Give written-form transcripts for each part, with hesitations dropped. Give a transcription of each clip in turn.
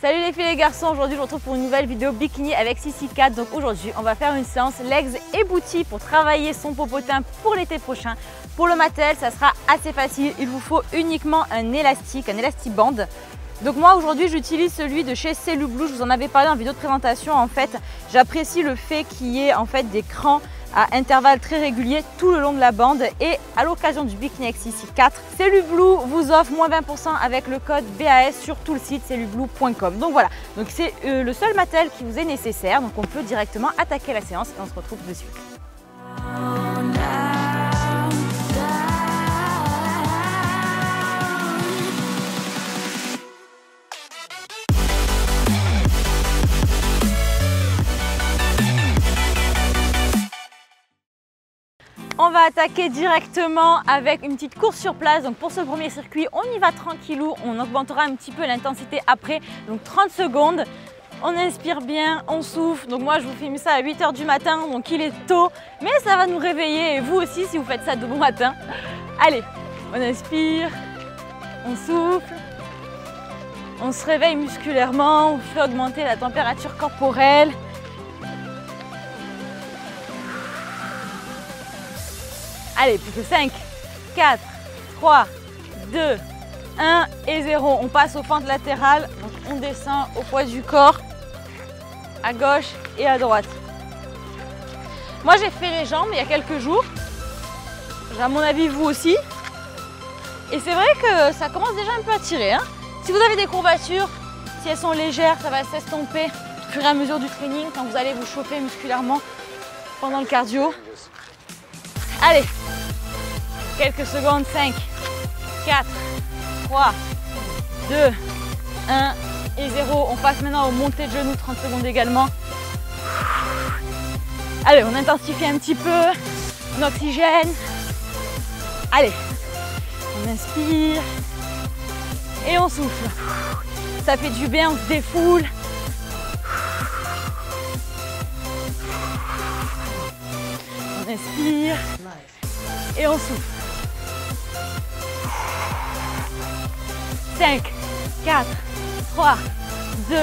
Salut les filles et les garçons, aujourd'hui je vous retrouve pour une nouvelle vidéo bikini avec Sissi Cat. Donc aujourd'hui on va faire une séance legs et booty pour travailler son popotin pour l'été prochain. Pour le matériel ça sera assez facile, il vous faut uniquement un élastique, un élastiband. Donc moi aujourd'hui j'utilise celui de chez Cellublue, je vous en avais parlé en vidéo de présentation. En fait j'apprécie le fait qu'il y ait en fait des crans à intervalles très réguliers tout le long de la bande, et à l'occasion du bikini avec Sissi 4, Cellublue vous offre moins 20% avec le code BAS sur tout le site cellublue.com. Donc voilà, donc c'est le seul matériel qui vous est nécessaire, donc on peut directement attaquer la séance et on se retrouve de suite. On va attaquer directement avec une petite course sur place. Donc pour ce premier circuit, on y va tranquillou, on augmentera un petit peu l'intensité après. Donc 30 secondes, on inspire bien, on souffle. Donc moi je vous filme ça à 8 h du matin, donc il est tôt, mais ça va nous réveiller, et vous aussi si vous faites ça de bon matin. Allez, on inspire, on souffle, on se réveille musculairement, on fait augmenter la température corporelle. Allez, plus que 5, 4, 3, 2, 1 et 0. On passe aux fentes latérales, donc on descend au poids du corps, à gauche et à droite. Moi j'ai fait les jambes il y a quelques jours, à mon avis vous aussi. Et c'est vrai que ça commence déjà un peu à tirer, hein. Si vous avez des courbatures, si elles sont légères, ça va s'estomper au fur et à mesure du training quand vous allez vous chauffer musculairement pendant le cardio. Allez, quelques secondes, 5, 4, 3, 2, 1 et 0. On passe maintenant aux montées de genoux, 30 secondes également. Allez, on intensifie un petit peu, on oxygène. Allez, on inspire et on souffle. Ça fait du bien, on se défoule. On inspire et on souffle. 5, 4, 3, 2,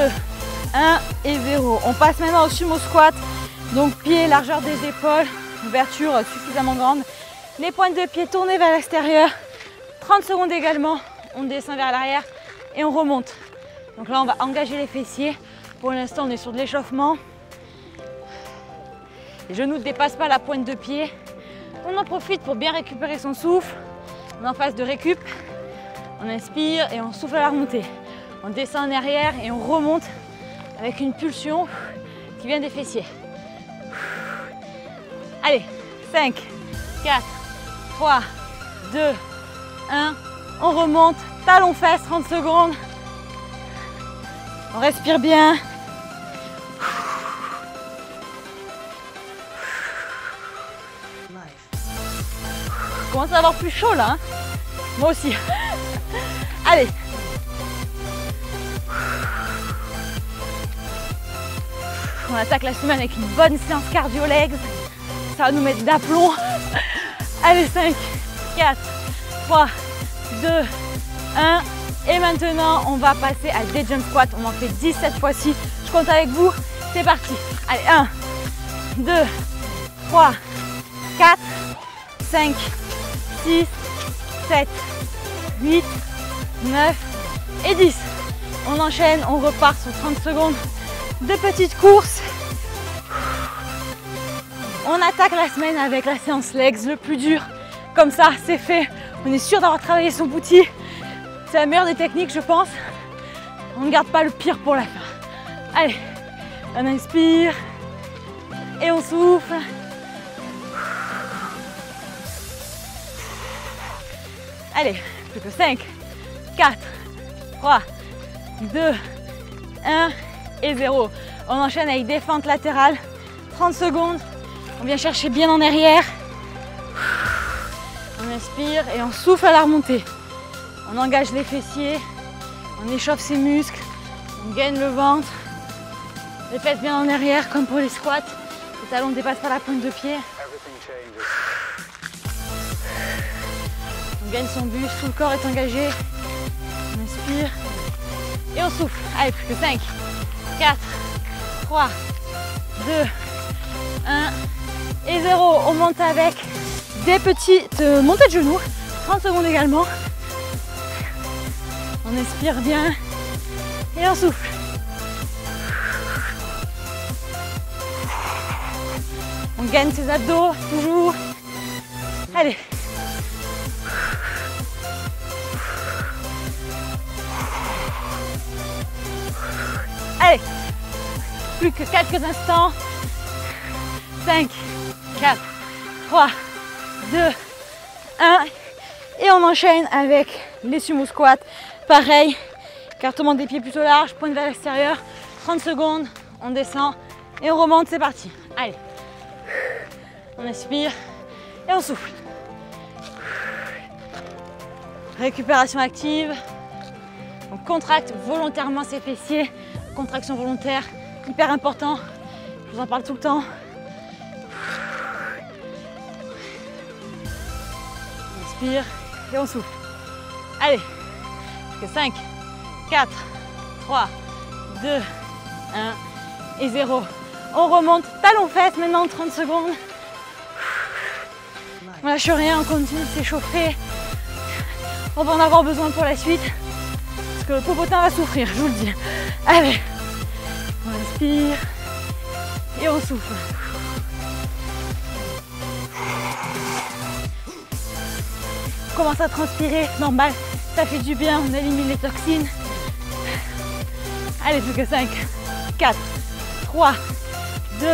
1 et 0. On passe maintenant au sumo squat. Donc pied, largeur des épaules, ouverture suffisamment grande. Les pointes de pied tournées vers l'extérieur. 30 secondes également. On descend vers l'arrière et on remonte. Donc là on va engager les fessiers. Pour l'instant on est sur de l'échauffement. Les genoux ne dépassent pas la pointe de pied. On en profite pour bien récupérer son souffle. On est en phase de récup. On inspire et on souffle à la remontée. On descend en arrière et on remonte avec une pulsion qui vient des fessiers. Allez, 5, 4, 3, 2, 1. On remonte, talons fesses, 30 secondes. On respire bien. Je commence à avoir plus chaud là, hein. Moi aussi. Allez. On attaque la semaine avec une bonne séance cardio legs. Ça va nous mettre d'aplomb. Allez, 5, 4, 3, 2, 1. Et maintenant, on va passer à des jump squats. On en fait 10 cette fois-ci. Je compte avec vous. C'est parti. Allez, 1, 2, 3, 4, 5, 6, 7, 8, 9 et 10. On enchaîne, on repart sur 30 secondes de petites courses. On attaque la semaine avec la séance legs, le plus dur. Comme ça, c'est fait. On est sûr d'avoir travaillé son booty. C'est la meilleure des techniques, je pense. On ne garde pas le pire pour la fin. Allez, on inspire et on souffle. Allez, plus que 5, 4, 3, 2, 1 et 0. On enchaîne avec des fentes latérales. 30 secondes. On vient chercher bien en arrière. On inspire et on souffle à la remontée. On engage les fessiers. On échauffe ses muscles. On gaine le ventre. Les fesses bien en arrière comme pour les squats. Les talons ne dépassent pas la pointe de pied. On gagne son buste, tout le corps est engagé. On inspire et on souffle. Allez, plus que 5, 4, 3, 2, 1 et 0. On monte avec des petites montées de genoux. 30 secondes également. On inspire bien et on souffle. On gagne ses abdos, toujours. Allez. Allez. Plus que quelques instants. 5, 4, 3, 2, 1. Et on enchaîne avec les sumo squats. Pareil, écartement des pieds plutôt large, pointe vers l'extérieur. 30 secondes, on descend et on remonte, c'est parti. Allez. On inspire et on souffle. Récupération active. On contracte volontairement ses fessiers. Contraction volontaire, hyper important. Je vous en parle tout le temps. On inspire et on souffle. Allez. 5, 4, 3, 2, 1 et 0. On remonte, talons-fesses maintenant, 30 secondes. On lâche rien, on continue de s'échauffer. On va en avoir besoin pour la suite. Parce que le popotin va souffrir, je vous le dis. Allez, on inspire et on souffle. On commence à transpirer, normal. Ça fait du bien, on élimine les toxines. Allez, plus que 5, 4, 3, 2,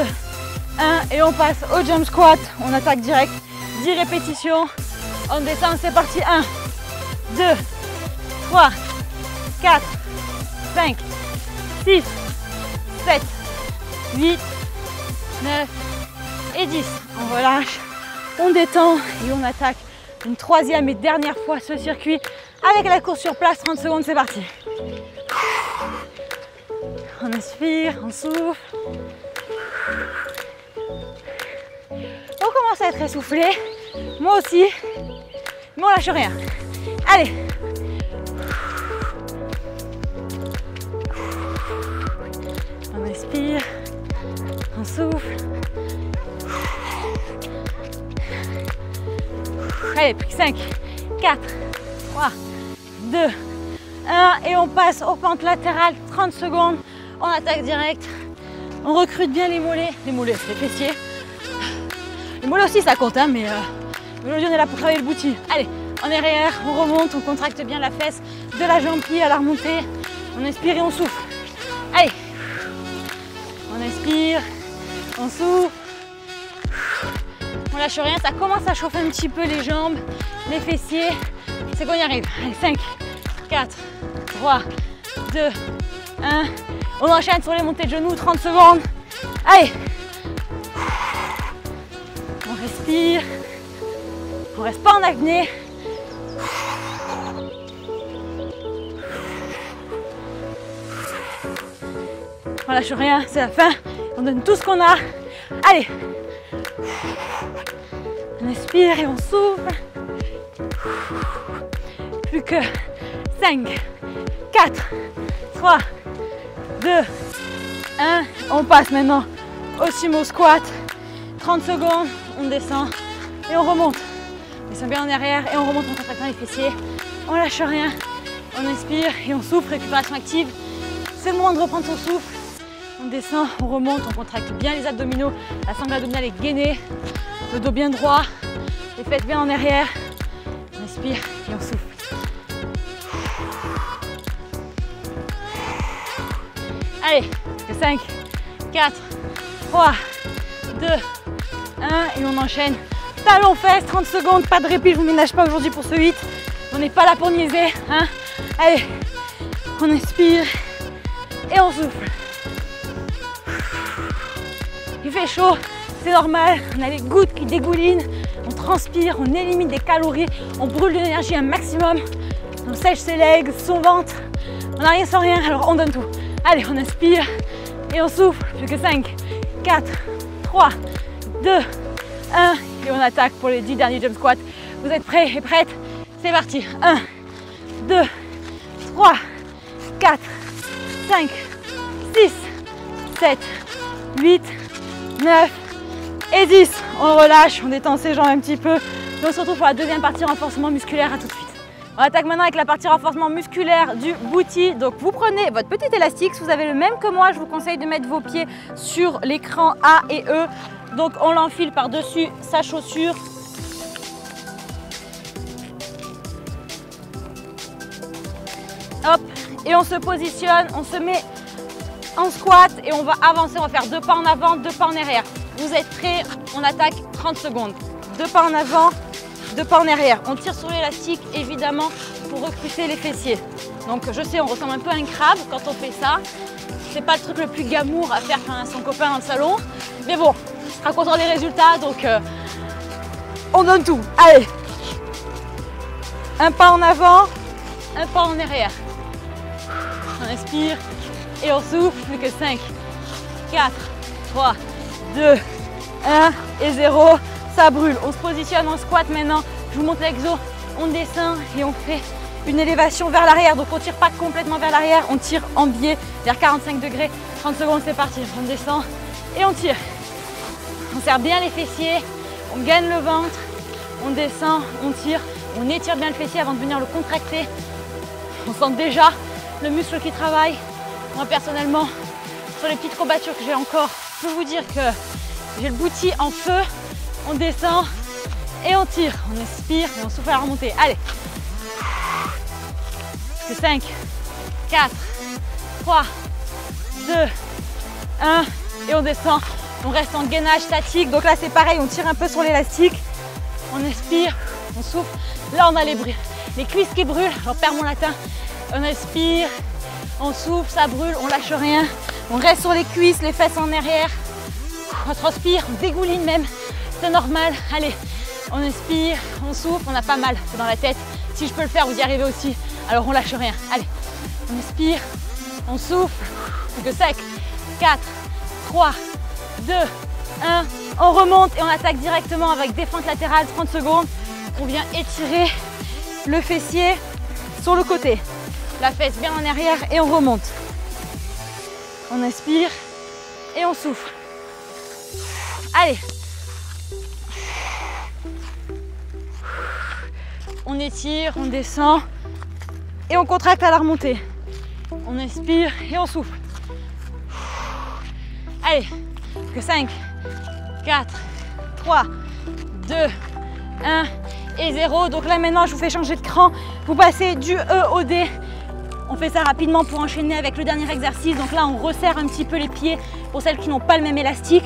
1. Et on passe au jump squat. On attaque direct, 10 répétitions. On descend, c'est parti. 1, 2, 3, 4, 5, 6, 7, 8, 9 et 10. On relâche, on détend et on attaque une troisième et dernière fois ce circuit avec la course sur place. 30 secondes, c'est parti. On inspire, on souffle. On commence à être essoufflé. Moi aussi. Mais on lâche rien. Allez. On inspire, on souffle. Allez, plus que 5, 4, 3, 2, 1. Et on passe aux pentes latérales, 30 secondes. On attaque direct. On recrute bien les mollets, les fessiers. Les mollets aussi ça compte, hein, mais aujourd'hui on est là pour travailler le bouti. Allez, en arrière, on remonte, on contracte bien la fesse de la jambe plie à la remontée. On inspire et on souffle. Allez, on inspire, on souffle. On lâche rien, ça commence à chauffer un petit peu les jambes, les fessiers. C'est qu'on y arrive. Allez, 5, 4, 3, 2, 1. On enchaîne sur les montées de genoux, 30 secondes. Allez. On respire. On reste pas en apnée. On lâche rien, c'est la fin. On donne tout ce qu'on a. Allez. On inspire et on souffle. Plus que 5, 4, 3, 2, 1. On passe maintenant au sumo squat. 30 secondes, on descend et on remonte. On descend bien en arrière et on remonte en contractant les fessiers. On lâche rien. On inspire et on souffle. Récupération active. C'est le moment de reprendre son souffle. On descend, on remonte, on contracte bien les abdominaux. La sangle abdominale est gainée. Le dos bien droit. Les fesses bien en arrière. On inspire et on souffle. Allez, 5, 4, 3, 2, 1 et on enchaîne. Talons fesses, 30 secondes, pas de répit, je vous ménage pas aujourd'hui pour ce 8. On n'est pas là pour niaiser. Hein. Allez, on inspire et on souffle. Il fait chaud, c'est normal, on a les gouttes qui dégoulinent, on transpire, on élimine des calories, on brûle de l'énergie un maximum, on sèche ses legs, son ventre, on n'a rien sans rien, alors on donne tout. Allez, on inspire et on souffle, plus que 5, 4, 3, 2, 1 et on attaque pour les 10 derniers jump squats. Vous êtes prêts et prêtes? C'est parti. 1, 2, 3, 4, 5, 6, 7, 8, 9 et 10. On relâche, on détend ses jambes un petit peu. Et on se retrouve pour la deuxième partie renforcement musculaire. À tout de suite. On attaque maintenant avec la partie renforcement musculaire du booty. Donc vous prenez votre petit élastique. Si vous avez le même que moi, je vous conseille de mettre vos pieds sur l'écran A et E. Donc on l'enfile par-dessus sa chaussure. Hop, et on se positionne, on se met en squat et on va avancer. On va faire 2 pas en avant, 2 pas en arrière. Vous êtes prêts? On attaque 30 secondes. 2 pas en avant, 2 pas en arrière. On tire sur l'élastique évidemment pour recruter les fessiers. Donc je sais, on ressemble un peu à un crabe quand on fait ça. C'est pas le truc le plus glamour à faire à son copain dans le salon. Mais bon, on sera content des résultats, donc on donne tout. Allez, un pas en avant, un pas en arrière. On inspire et on souffle. Plus que 5, 4, 3, 2, 1 et 0. Ça brûle. On se positionne en squat maintenant. Je vous montre l'exo. On descend et on fait une élévation vers l'arrière. Donc on ne tire pas complètement vers l'arrière, on tire en biais vers 45 degrés. 30 secondes, c'est parti. On descend et on tire. On serre bien les fessiers, on gagne le ventre, on descend, on tire, on étire bien le fessier avant de venir le contracter. On sent déjà le muscle qui travaille. Moi personnellement, sur les petites courbatures que j'ai encore, je peux vous dire que j'ai le booty en feu. On descend et on tire. On expire et on souffle à la remontée. Allez. 5, 4, 3, 2, 1 et on descend. On reste en gainage statique. Donc là c'est pareil, on tire un peu sur l'élastique. On expire, on souffle. Là on a les cuisses qui brûlent. J'en perds mon latin. On expire, on souffle, ça brûle, on lâche rien. On reste sur les cuisses, les fesses en arrière. On transpire, on dégouline même. C'est normal. Allez, on expire, on souffle, on a pas mal, c'est dans la tête. Si je peux le faire, vous y arrivez aussi. Alors on lâche rien. Allez, on expire, on souffle. Plus que 5, 4, 3, 2, 1. On remonte et on attaque directement avec défente latérale, 30 secondes. On vient étirer le fessier sur le côté. La fesse bien en arrière et on remonte. On inspire et on souffle. Allez. On étire, on descend et on contracte à la remontée. On inspire et on souffle. Allez, que 5, 4, 3, 2, 1 et 0. Donc là maintenant je vous fais changer de cran. Vous passez du E au D. On fait ça rapidement pour enchaîner avec le dernier exercice. Donc là on resserre un petit peu les pieds pour celles qui n'ont pas le même élastique.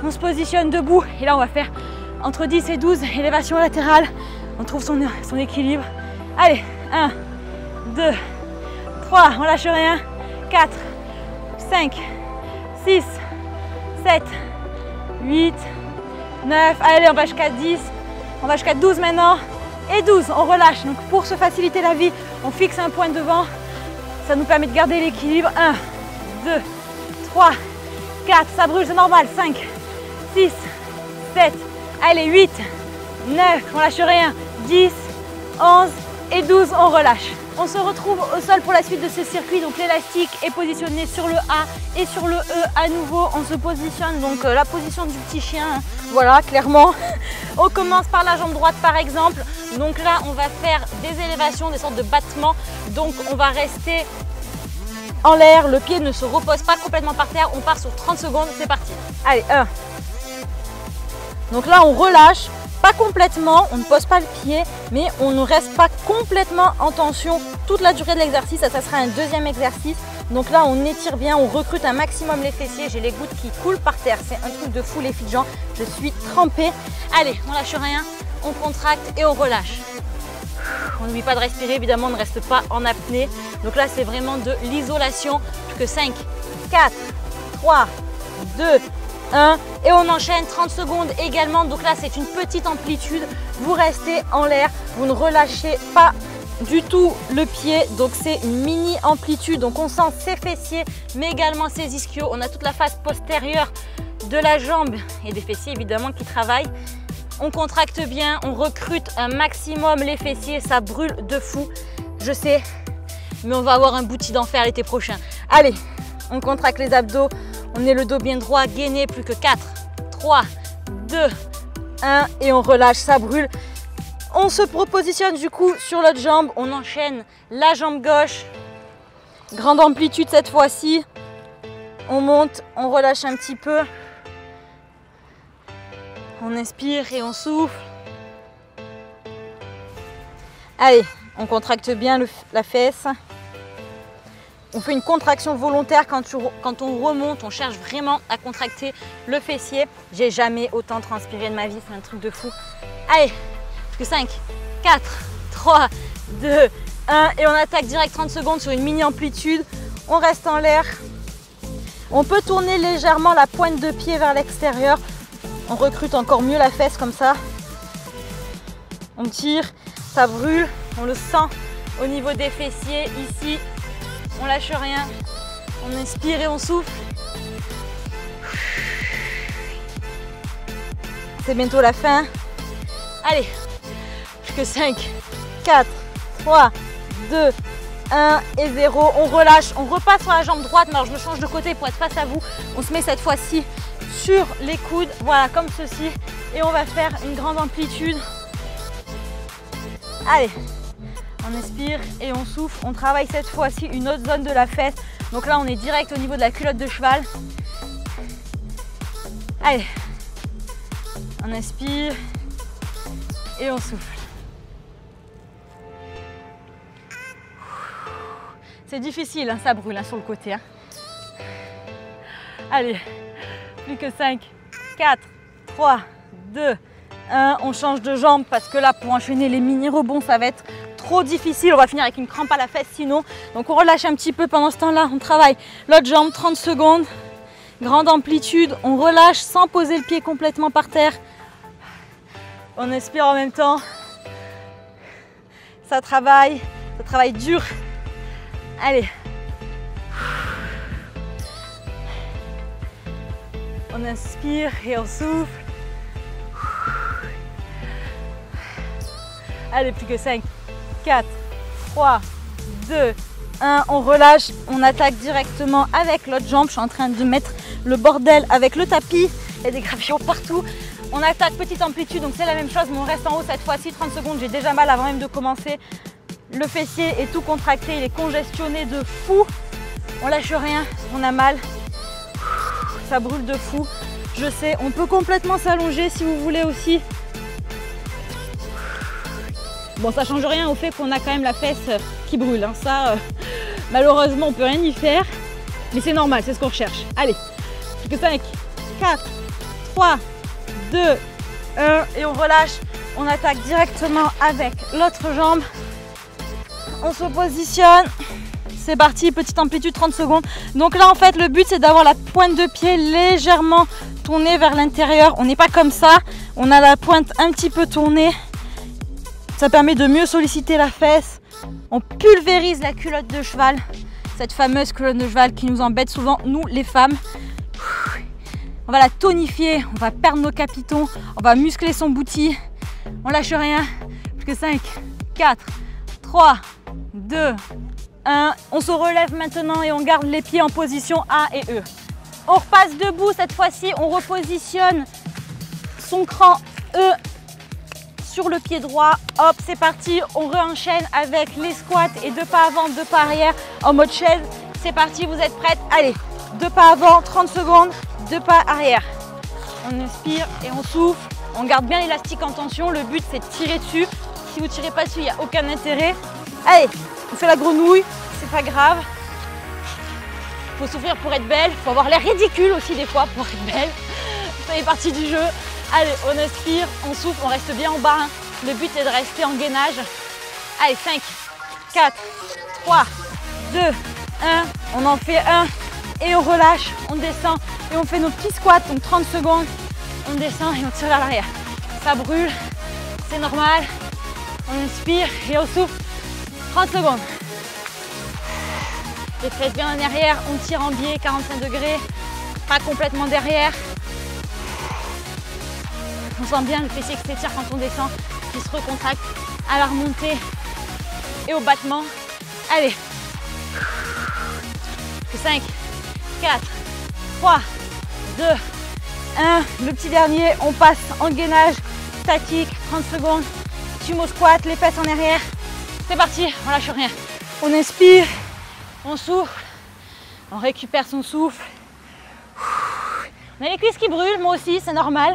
On se positionne debout et là on va faire entre 10 et 12 élévations latérales. On trouve son équilibre. Allez, 1, 2, 3, on lâche rien. 4, 5, 6, 7, 8, 9. Allez, on va jusqu'à 10. On va jusqu'à 12 maintenant. Et 12, on relâche. Donc pour se faciliter la vie, on fixe un point devant. Ça nous permet de garder l'équilibre. 1, 2, 3, 4. Ça brûle, c'est normal. 5, 6, 7. Allez, 8, 9. On lâche rien. 10, 11 et 12, on relâche. On se retrouve au sol pour la suite de ce circuit. Donc l'élastique est positionné sur le A et sur le E à nouveau. On se positionne, donc la position du petit chien, hein. Voilà, clairement. On commence par la jambe droite par exemple. Donc là, on va faire des élévations, des sortes de battements. Donc on va rester en l'air. Le pied ne se repose pas complètement par terre. On part sur 30 secondes, c'est parti. Allez, 1. Donc là, on relâche. Pas complètement, on ne pose pas le pied, mais on ne reste pas complètement en tension toute la durée de l'exercice. Ça sera un deuxième exercice. Donc là, on étire bien, on recrute un maximum les fessiers. J'ai les gouttes qui coulent par terre. C'est un truc de fou, les filles de gens. Je suis trempée. Allez, on lâche rien, on contracte et on relâche. On n'oublie pas de respirer, évidemment, on ne reste pas en apnée. Donc là, c'est vraiment de l'isolation. Plus que 5, 4, 3, 2, 1 et on enchaîne 30 secondes également. Donc là c'est une petite amplitude, vous restez en l'air, vous ne relâchez pas du tout le pied, donc c'est une mini amplitude. Donc on sent ses fessiers mais également ses ischios. On a toute la face postérieure de la jambe et des fessiers évidemment qui travaillent. On contracte bien, on recrute un maximum les fessiers, ça brûle de fou. Je sais, mais on va avoir un booty d'enfer l'été prochain. Allez, on contracte les abdos, on est le dos bien droit, gainé, plus que 4, 3, 2, 1 et on relâche, ça brûle. On se repositionne du coup sur l'autre jambe, on enchaîne la jambe gauche, grande amplitude cette fois-ci, on monte, on relâche un petit peu, on inspire et on souffle. Allez, on contracte bien la fesse. On fait une contraction volontaire quand on remonte, on cherche vraiment à contracter le fessier. J'ai jamais autant transpiré de ma vie, c'est un truc de fou. Allez, plus que 5, 4, 3, 2, 1 et on attaque direct 30 secondes sur une mini amplitude. On reste en l'air. On peut tourner légèrement la pointe de pied vers l'extérieur. On recrute encore mieux la fesse comme ça. On tire, ça brûle, on le sent au niveau des fessiers ici. On lâche rien, on inspire et on souffle. C'est bientôt la fin. Allez, plus que 5, 4, 3, 2, 1 et 0. On relâche, on repasse sur la jambe droite, mais alors je me change de côté pour être face à vous. On se met cette fois-ci sur les coudes, voilà, comme ceci. Et on va faire une grande amplitude. Allez. On inspire et on souffle. On travaille cette fois-ci une autre zone de la fesse. Donc là, on est direct au niveau de la culotte de cheval. Allez. On inspire et on souffle. C'est difficile, hein, ça brûle hein, sur le côté. Hein. Allez, plus que 5, 4, 3, 2, 1. On change de jambe parce que là, pour enchaîner les mini rebonds, ça va être trop difficile, on va finir avec une crampe à la fesse sinon. Donc on relâche un petit peu pendant ce temps-là, on travaille l'autre jambe, 30 secondes, grande amplitude, on relâche sans poser le pied complètement par terre. On inspire en même temps. Ça travaille dur. Allez. On inspire et on souffle. Allez, plus que 5. 4, 3, 2, 1, on relâche, on attaque directement avec l'autre jambe. Je suis en train de mettre le bordel avec le tapis, il y a des gravillons partout. On attaque petite amplitude, donc c'est la même chose, mais on reste en haut cette fois-ci, 30 secondes, j'ai déjà mal avant même de commencer. Le fessier est tout contracté, il est congestionné de fou. On lâche rien, on a mal, ça brûle de fou. Je sais, on peut complètement s'allonger si vous voulez aussi. Bon, ça change rien au fait qu'on a quand même la fesse qui brûle. Hein. Ça, malheureusement, on peut rien y faire. Mais c'est normal, c'est ce qu'on recherche. Allez, plus que 5, 4, 3, 2, 1. Et on relâche. On attaque directement avec l'autre jambe. On se positionne. C'est parti, petite amplitude, 30 secondes. Donc là, en fait, le but, c'est d'avoir la pointe de pied légèrement tournée vers l'intérieur. On n'est pas comme ça. On a la pointe un petit peu tournée. Ça permet de mieux solliciter la fesse. On pulvérise la culotte de cheval. Cette fameuse culotte de cheval qui nous embête souvent, nous les femmes. On va la tonifier, on va perdre nos capitons, on va muscler son booty. On lâche rien. Plus que 5, 4, 3, 2, 1. On se relève maintenant et on garde les pieds en position A et E. On repasse debout cette fois-ci, on repositionne son cran E sur le pied droit. Hop, c'est parti, on re-enchaîne avec les squats et 2 pas avant, 2 pas arrière en mode chaise. C'est parti, vous êtes prêtes? Allez, 2 pas avant, 30 secondes, 2 pas arrière. On inspire et on souffle. On garde bien l'élastique en tension. Le but, c'est de tirer dessus. Si vous ne tirez pas dessus, il n'y a aucun intérêt. Allez, on fait la grenouille, c'est pas grave. Il faut souffrir pour être belle. Il faut avoir l'air ridicule aussi des fois pour être belle. Ça fait partie du jeu. Allez, on inspire, on souffle, on reste bien en bas. Hein. Le but est de rester en gainage. Allez, 5, 4, 3, 2, 1. On en fait un et on relâche, on descend et on fait nos petits squats, donc 30 secondes. On descend et on tire vers l'arrière. Ça brûle, c'est normal. On inspire et on souffle. 30 secondes. Les fesses bien en arrière, on tire en biais, 45 degrés. Pas complètement derrière. On sent bien le fessier qui s'étire quand on descend, qui se recontracte à la remontée et au battement. Allez, que 5, 4, 3, 2, 1. Le petit dernier, on passe en gainage statique, 30 secondes. Sumo squat, les fesses en arrière. C'est parti, on lâche rien. On inspire, on souffle, on récupère son souffle. On a les cuisses qui brûlent, moi aussi, c'est normal.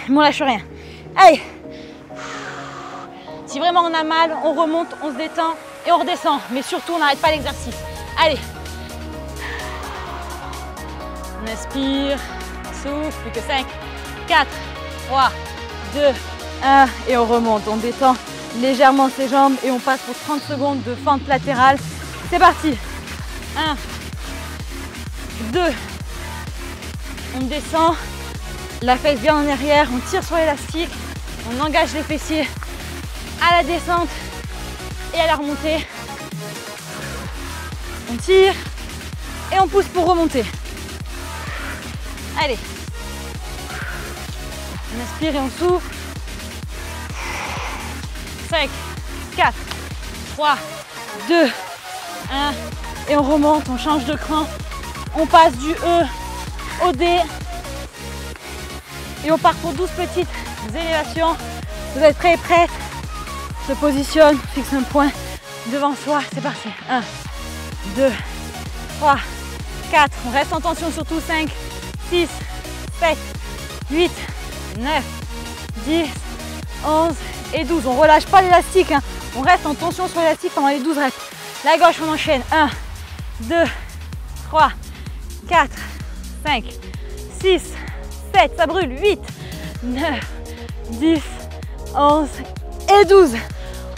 Mais on lâche rien. Allez. Si vraiment on a mal, on remonte, on se détend et on redescend. Mais surtout, on n'arrête pas l'exercice. Allez. On inspire, souffle, plus que 5, 4, 3, 2, 1. Et on remonte, on détend légèrement ses jambes et on passe pour 30 secondes de fente latérale. C'est parti. 1, 2. On descend, la fesse bien en arrière, on tire sur l'élastique, on engage les fessiers à la descente et à la remontée. On tire et on pousse pour remonter. Allez. On inspire et on souffle. 5, 4, 3, 2, 1. Et on remonte, on change de cran. On passe du E au D. Et on part pour 12 petites élévations. Vous êtes prêts et prêtes? Se positionne, fixe un point devant soi. C'est parti. 1, 2, 3, 4. On reste en tension surtout. 5, 6, 7, 8, 9, 10, 11 et 12. On relâche pas l'élastique. Hein. On reste en tension sur l'élastique pendant les 12 reps. La gauche, on enchaîne. 1, 2, 3, 4, 5, 6, 7. Ça brûle. 8, 9, 10, 11 et 12.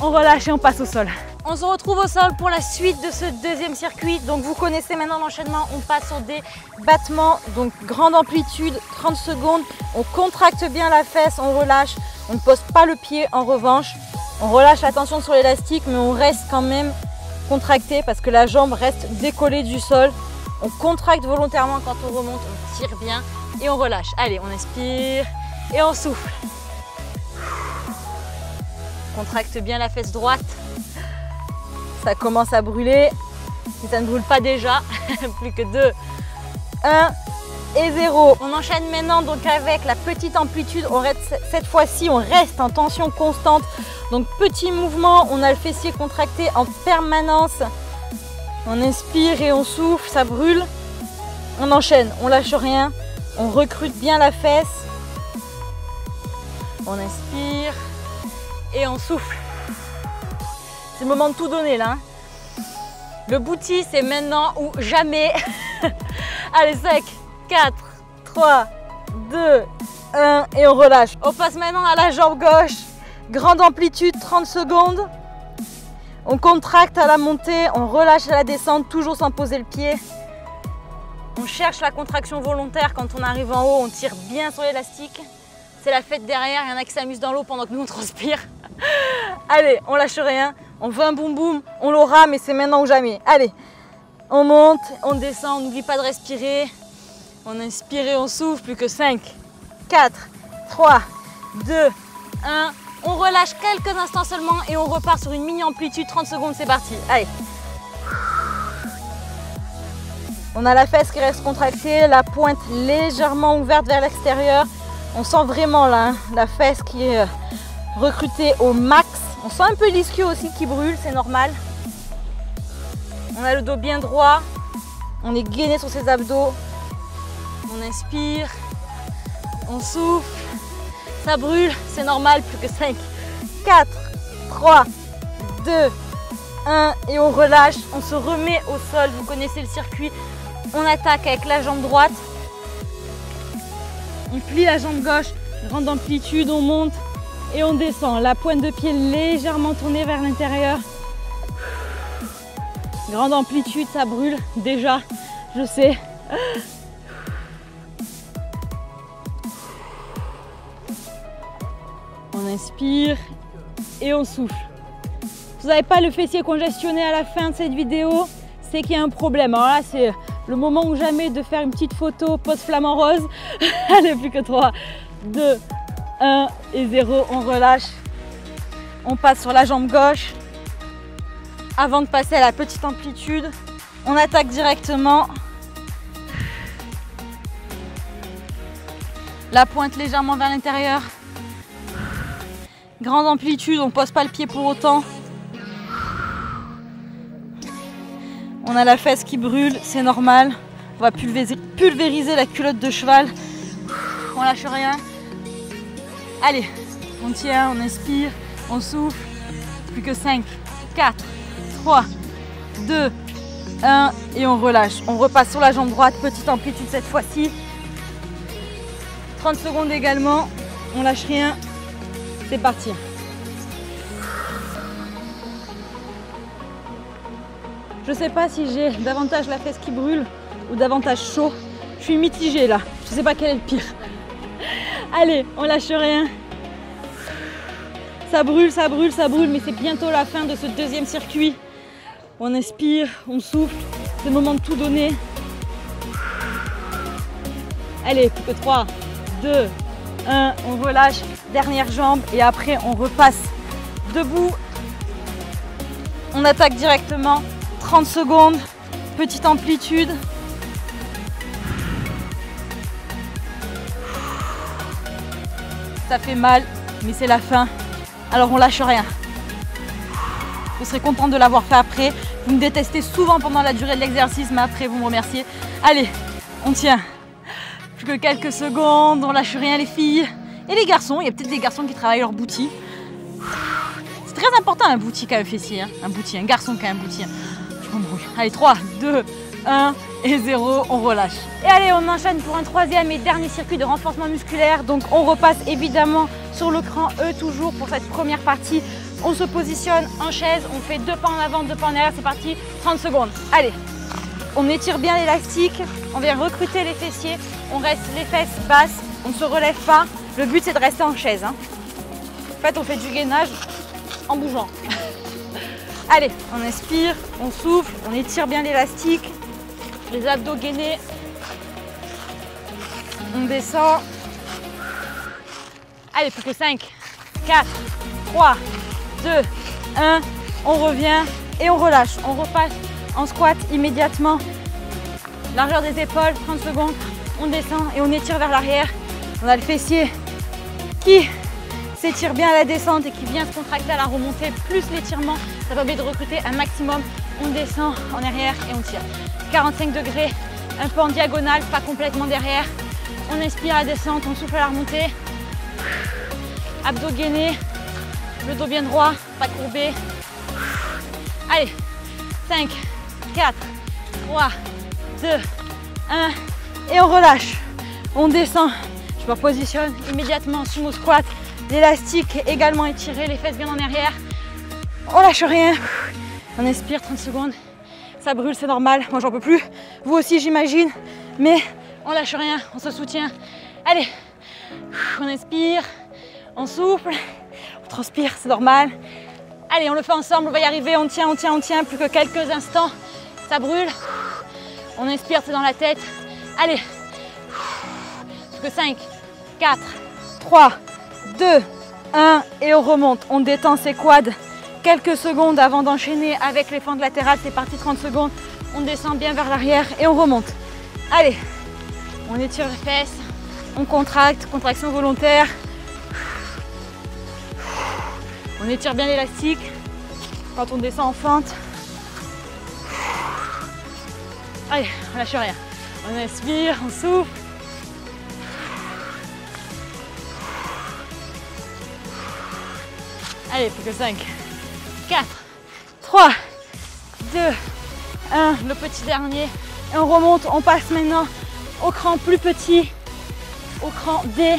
On relâche et on passe au sol. On se retrouve au sol pour la suite de ce deuxième circuit. Donc vous connaissez maintenant l'enchaînement. On passe sur des battements, donc grande amplitude, 30 secondes. On contracte bien la fesse, on relâche. On ne pose pas le pied en revanche. On relâche la tension sur l'élastique, mais on reste quand même contracté parce que la jambe reste décollée du sol. On contracte volontairement quand on remonte, on tire bien et on relâche. Allez, on inspire et on souffle. Contracte bien la fesse droite. Ça commence à brûler. Si ça ne brûle pas déjà, plus que 2, 1 et 0. On enchaîne maintenant donc avec la petite amplitude. Cette fois-ci, on reste en tension constante. Donc petit mouvement, on a le fessier contracté en permanence. On inspire et on souffle, ça brûle. On enchaîne, on lâche rien. On recrute bien la fesse. On inspire et on souffle. C'est le moment de tout donner là. Le booty, c'est maintenant ou jamais. Allez, 5, 4, 3, 2, 1 et on relâche. On passe maintenant à la jambe gauche. Grande amplitude, 30 secondes. On contracte à la montée, on relâche à la descente, toujours sans poser le pied. On cherche la contraction volontaire. Quand on arrive en haut, on tire bien sur l'élastique. C'est la fête derrière, il y en a qui s'amusent dans l'eau pendant que nous on transpire. Allez, on lâche rien. On veut un boum boum, on l'aura, mais c'est maintenant ou jamais. Allez, on monte, on descend, on n'oublie pas de respirer. On inspire et on souffle, plus que 5, 4, 3, 2, 1. On relâche quelques instants seulement et on repart sur une mini amplitude, 30 secondes, c'est parti. Allez. On a la fesse qui reste contractée, la pointe légèrement ouverte vers l'extérieur. On sent vraiment là, hein, la fesse qui est recrutée au max. On sent un peu l'ischio aussi qui brûle, c'est normal. On a le dos bien droit. On est gainé sur ses abdos. On inspire. On souffle. Ça brûle, c'est normal, plus que 5, 4, 3, 2, 1 et on relâche. On se remet au sol, vous connaissez le circuit. On attaque avec la jambe droite. On plie la jambe gauche, grande amplitude, on monte et on descend. La pointe de pied légèrement tournée vers l'intérieur. Grande amplitude, ça brûle déjà, je sais. On inspire et on souffle. Si vous n'avez pas le fessier congestionné à la fin de cette vidéo, c'est qu'il y a un problème. Alors là, c'est le moment ou jamais de faire une petite photo pose flamant rose. Allez, plus que 3, 2, 1 et 0. On relâche. On passe sur la jambe gauche. Avant de passer à la petite amplitude, On attaque directement. La pointe légèrement vers l'intérieur. Grande amplitude, on ne pose pas le pied pour autant. On a la fesse qui brûle, c'est normal. On va pulvériser la culotte de cheval. On lâche rien. Allez, on tient, on inspire, on souffle. Plus que 5, 4, 3, 2, 1 et on relâche. On repasse sur la jambe droite, petite amplitude cette fois-ci. 30 secondes également, on lâche rien. C'est parti. Je ne sais pas si j'ai davantage la fesse qui brûle ou davantage chaud. Je suis mitigée là. Je ne sais pas quel est le pire. Allez, on lâche rien. Ça brûle, ça brûle, ça brûle, mais c'est bientôt la fin de ce deuxième circuit. On inspire, on souffle. C'est le moment de tout donner. Allez, plus que 3, 2, 1. On relâche. Dernière jambe et après on repasse debout. On attaque directement. 30 secondes, petite amplitude. Ça fait mal, mais c'est la fin. Alors on lâche rien. Vous serez content de l'avoir fait après. Vous me détestez souvent pendant la durée de l'exercice, mais après vous me remerciez. Allez, on tient. Plus que quelques secondes, on lâche rien les filles. Et les garçons, il y a peut-être des garçons qui travaillent leur bouti. C'est très important un bouti quand même fessier. Hein. Un garçon qui a un bouti. Allez, 3, 2, 1 et 0, on relâche. Et allez, on enchaîne pour un troisième et dernier circuit de renforcement musculaire. Donc on repasse évidemment sur le cran E toujours pour cette première partie. On se positionne en chaise, on fait 2 pas en avant, 2 pas en arrière, c'est parti, 30 secondes. Allez, on étire bien l'élastique, on vient recruter les fessiers, on reste les fesses basses, on ne se relève pas. Le but c'est de rester en chaise. Hein. En fait, on fait du gainage en bougeant. Allez, on inspire, on souffle, on étire bien l'élastique, les abdos gainés. On descend. Allez, plus que 5, 4, 3, 2, 1. On revient et on relâche. On repasse en squat immédiatement. Largeur des épaules, 30 secondes. On descend et on étire vers l'arrière. On a le fessier qui s'étire bien à la descente et qui vient se contracter à la remontée, plus l'étirement, ça permet de recruter un maximum. On descend en arrière et on tire. 45 degrés, un peu en diagonale, pas complètement derrière. On inspire à la descente, on souffle à la remontée. Abdos gainés, le dos bien droit, pas courbé. Allez, 5, 4, 3, 2, 1 et on relâche. On descend, je me repositionne immédiatement sous mon squat. L'élastique est également étiré, les fesses bien en arrière. On lâche rien. On inspire 30 secondes. Ça brûle, c'est normal. Moi, j'en peux plus. Vous aussi, j'imagine. Mais on lâche rien, on se soutient. Allez, on inspire, on souffle, on transpire, c'est normal. Allez, on le fait ensemble, on va y arriver. On tient, on tient, on tient. Plus que quelques instants. Ça brûle. On inspire, c'est dans la tête. Allez. Plus que 5, 4, 3, 2, 1 et on remonte. On détend ses quads quelques secondes avant d'enchaîner avec les fentes latérales. C'est parti, 30 secondes. On descend bien vers l'arrière et on remonte. Allez, on étire les fesses, on contracte, contraction volontaire. On étire bien l'élastique quand on descend en fente. Allez, on lâche rien. On inspire, on souffle. Allez, plus que 5, 4, 3, 2, 1. Le petit dernier. Et on remonte, on passe maintenant au cran plus petit, au cran D.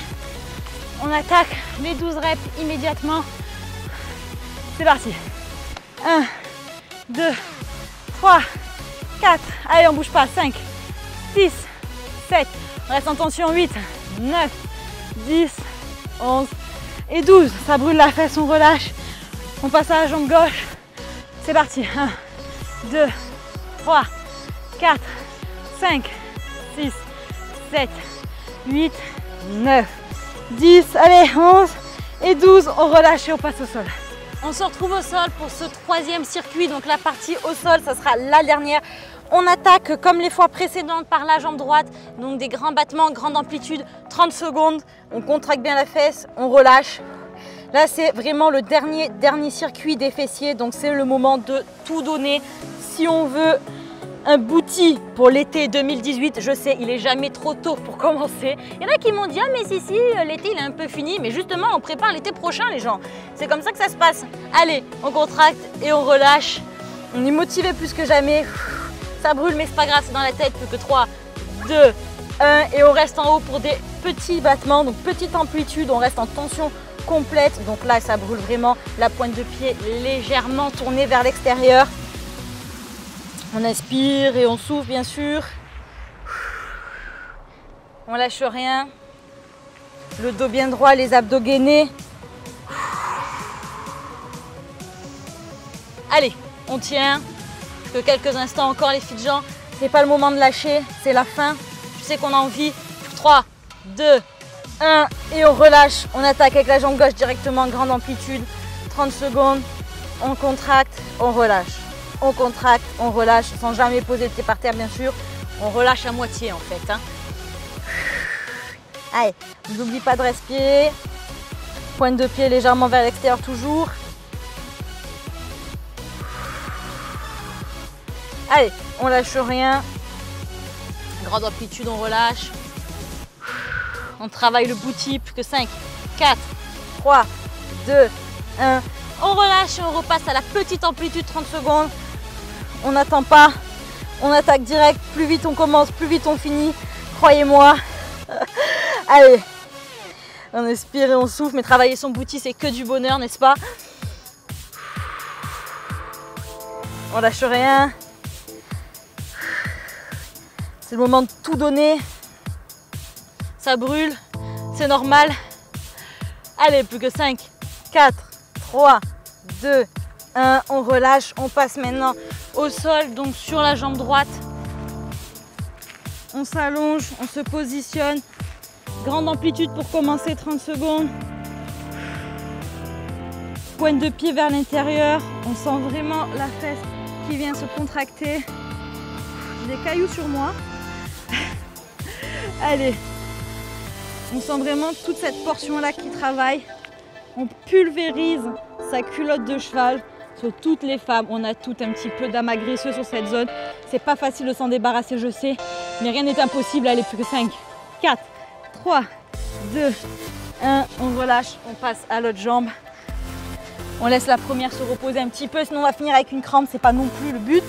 On attaque les 12 reps immédiatement. C'est parti. 1, 2, 3, 4. Allez, on bouge pas. 5, 6, 7. On reste en tension. 8, 9, 10, 11 et 12. Ça brûle la fesse, on relâche. On passe à la jambe gauche. C'est parti. 1, 2, 3, 4, 5, 6, 7, 8, 9, 10. Allez, 11 et 12. On relâche et on passe au sol. On se retrouve au sol pour ce troisième circuit. Donc la partie au sol, ça sera la dernière. on attaque comme les fois précédentes par la jambe droite. Donc des grands battements, grande amplitude, 30 secondes. On contracte bien la fesse, on relâche. Là, c'est vraiment le dernier circuit des fessiers. Donc c'est le moment de tout donner. Si on veut un booty pour l'été 2018, je sais, il est jamais trop tôt pour commencer. Il y en a qui m'ont dit, ah mais si, l'été il est un peu fini. Mais justement, on prépare l'été prochain les gens. C'est comme ça que ça se passe. Allez, on contracte et on relâche. On est motivé plus que jamais. Ça brûle, mais c'est pas grave, c'est dans la tête. Plus que 3, 2, 1. Et on reste en haut pour des petits battements. Donc petite amplitude, on reste en tension complète. Donc là, ça brûle vraiment. La pointe de pied légèrement tournée vers l'extérieur. On inspire et on souffle bien sûr. On lâche rien. Le dos bien droit, les abdos gainés. Allez, on tient. Que quelques instants encore les filles de gens. C'est pas le moment de lâcher, c'est la fin. Je sais qu'on a envie. 3, 2, 1 et on relâche. On attaque avec la jambe gauche directement, grande amplitude. 30 secondes. On contracte, on relâche. On contracte, on relâche, sans jamais poser le pied par terre bien sûr. On relâche à moitié en fait. Hein. Allez, n'oublie pas de respirer. Pointe de pied légèrement vers l'extérieur toujours. Allez, on lâche rien. Grande amplitude, on relâche. On travaille le booty, plus que 5, 4, 3, 2, 1. On relâche et on repasse à la petite amplitude, 30 secondes. On n'attend pas, on attaque direct. Plus vite on commence, plus vite on finit. Croyez-moi. Allez, on inspire et on souffle. Mais travailler son booty, c'est que du bonheur, n'est-ce pas? On lâche rien. C'est le moment de tout donner. Ça brûle, c'est normal. Allez, plus que 5, 4, 3, 2, 1. On relâche, on passe maintenant au sol, donc sur la jambe droite. On s'allonge, on se positionne. Grande amplitude pour commencer, 30 secondes. Pointe de pied vers l'intérieur. On sent vraiment la fesse qui vient se contracter. J'ai des cailloux sur moi. Allez, on sent vraiment toute cette portion-là qui travaille. On pulvérise sa culotte de cheval. Sur toutes les femmes, on a tout un petit peu d'amas graisseux sur cette zone. C'est pas facile de s'en débarrasser, je sais, mais rien n'est impossible. Allez, plus que 5, 4, 3, 2, 1. On relâche, on passe à l'autre jambe. On laisse la première se reposer un petit peu, sinon on va finir avec une crampe, c'est pas non plus le but.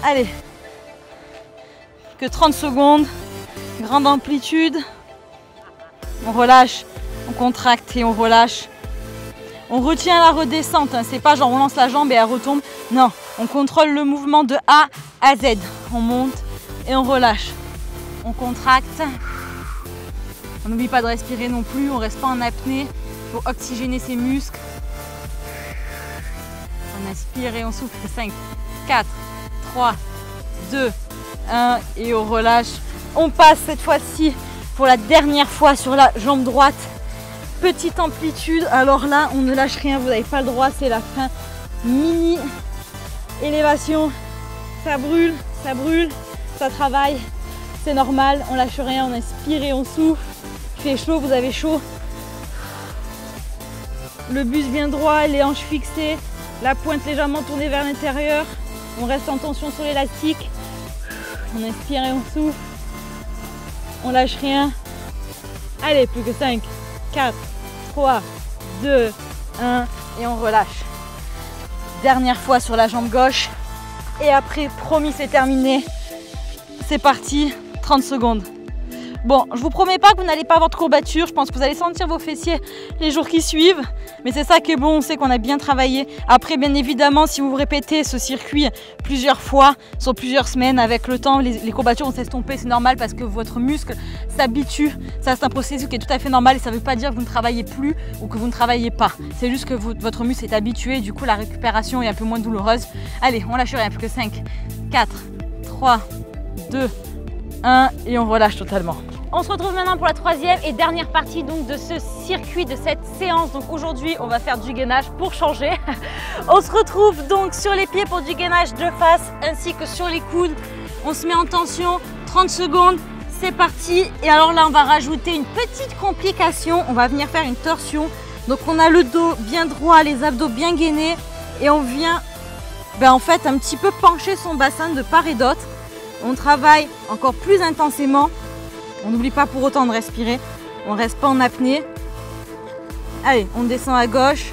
Allez, que 30 secondes, grande amplitude. On relâche, on contracte et on relâche. On retient la redescente, hein. C'est pas genre on lance la jambe et elle retombe. Non, on contrôle le mouvement de A à Z. On monte et on relâche. On contracte. On n'oublie pas de respirer non plus, on reste pas en apnée pour oxygéner ses muscles. On inspire et on souffle. 5, 4, 3, 2, 1 et on relâche. On passe cette fois-ci pour la dernière fois sur la jambe droite. Petite amplitude, alors là on ne lâche rien, vous n'avez pas le droit, c'est la fin. Mini élévation, ça brûle, ça travaille, c'est normal, on lâche rien, on inspire et on souffle. Il fait chaud, vous avez chaud. Le buste bien droit, les hanches fixées, la pointe légèrement tournée vers l'intérieur. On reste en tension sur l'élastique. On inspire et on souffle. On lâche rien. Allez, plus que 5, 4, 3, 2, 1 et on relâche. Dernière fois sur la jambe gauche. Et après, promis, c'est terminé. C'est parti, 30 secondes. Bon, je vous promets pas que vous n'allez pas avoir de courbature. Je pense que vous allez sentir vos fessiers les jours qui suivent. Mais c'est ça qui est bon, on sait qu'on a bien travaillé. Après, bien évidemment, si vous répétez ce circuit plusieurs fois, sur plusieurs semaines, avec le temps, les courbatures vont s'estomper. C'est normal parce que votre muscle s'habitue. Ça, c'est un processus qui est tout à fait normal. Et ça ne veut pas dire que vous ne travaillez plus ou que vous ne travaillez pas. C'est juste que votre muscle est habitué. Du coup, la récupération est un peu moins douloureuse. Allez, on lâche rien. Plus que 5, 4, 3, 2, 1 et on relâche totalement. On se retrouve maintenant pour la troisième et dernière partie donc de ce circuit, de cette séance. Donc aujourd'hui, on va faire du gainage pour changer. On se retrouve donc sur les pieds pour du gainage de face ainsi que sur les coudes. On se met en tension, 30 secondes, c'est parti. Et alors là, on va rajouter une petite complication. On va venir faire une torsion. Donc on a le dos bien droit, les abdos bien gainés. Et on vient en fait un petit peu pencher son bassin de part et d'autre. On travaille encore plus intensément. On n'oublie pas pour autant de respirer. On ne reste pas en apnée. Allez, on descend à gauche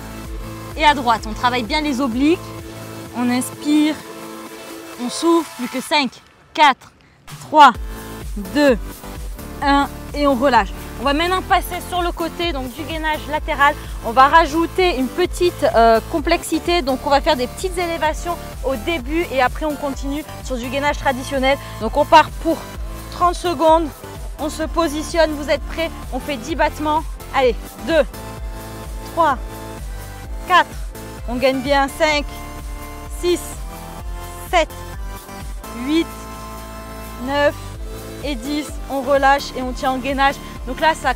et à droite. On travaille bien les obliques. On inspire. On souffle. Plus que 5, 4, 3, 2, 1 et on relâche. On va maintenant passer sur le côté, donc du gainage latéral. On va rajouter une petite complexité. Donc on va faire des petites élévations au début et après on continue sur du gainage traditionnel. Donc on part pour 30 secondes. On se positionne, vous êtes prêts? On fait 10 battements. Allez, 2, 3, 4. On gagne bien. 5, 6, 7, 8, 9 et 10. On relâche et on tient en gainage. Donc là, ça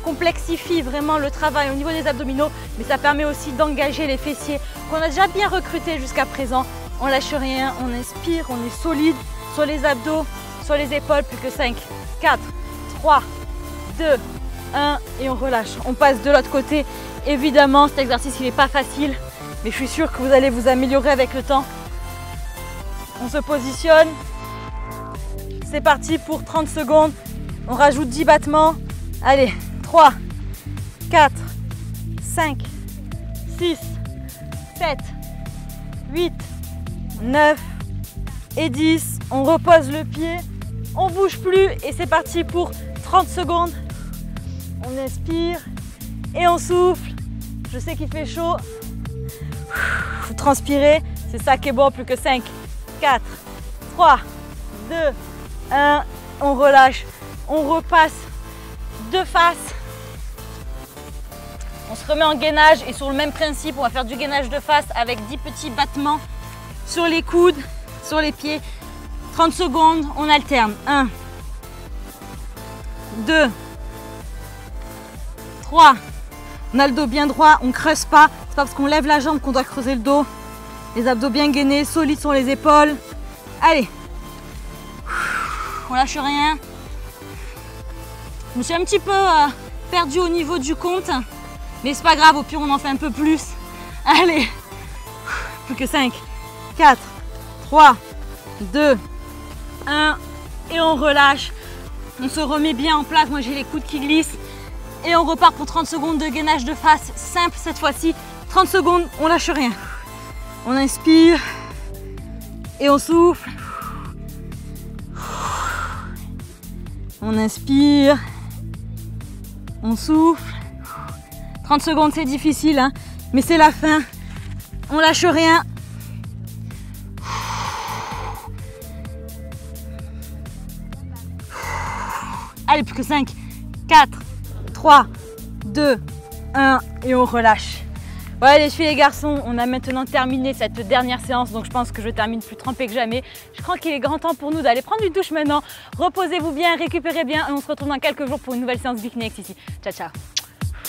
complexifie vraiment le travail au niveau des abdominaux, mais ça permet aussi d'engager les fessiers qu'on a déjà bien recrutés jusqu'à présent. On lâche rien, on inspire, on est solide sur les abdos, sur les épaules. Plus que 5, 4, 3, 2, 1 et on relâche. On passe de l'autre côté. Évidemment, cet exercice, il n'est pas facile, mais je suis sûre que vous allez vous améliorer avec le temps. On se positionne. C'est parti pour 30 secondes. On rajoute 10 battements. Allez, 3, 4, 5, 6, 7, 8, 9 et 10. On repose le pied. On ne bouge plus et c'est parti pour 30 secondes. On inspire et on souffle. Je sais qu'il fait chaud. Vous transpirez. C'est ça qui est bon. Plus que 5, 4, 3, 2, 1. On relâche. On repasse de face. On se remet en gainage et sur le même principe, on va faire du gainage de face avec 10 petits battements sur les coudes, sur les pieds. 30 secondes, on alterne. 1, 2, 3. On a le dos bien droit, on ne creuse pas. C'est pas parce qu'on lève la jambe qu'on doit creuser le dos. Les abdos bien gainés, solides sur les épaules. Allez. On lâche rien. Je me suis un petit peu perdue au niveau du compte, mais c'est pas grave, au pire on en fait un peu plus. Allez, plus que 5, 4, 3, 2, 1 et on relâche. On se remet bien en place, moi j'ai les coudes qui glissent et on repart pour 30 secondes de gainage de face, simple cette fois-ci. 30 secondes, on lâche rien. On inspire et on souffle. On inspire. On souffle. 30 secondes, c'est difficile, hein, mais c'est la fin. On lâche rien. Allez, plus que 5, 4, 3, 2, 1 et on relâche. Voilà les filles et les garçons, on a maintenant terminé cette dernière séance, donc je pense que je termine plus trempée que jamais. Je crois qu'il est grand temps pour nous d'aller prendre une douche maintenant. Reposez-vous bien, récupérez bien et on se retrouve dans quelques jours pour une nouvelle séance Bikini X ici. Ciao, ciao.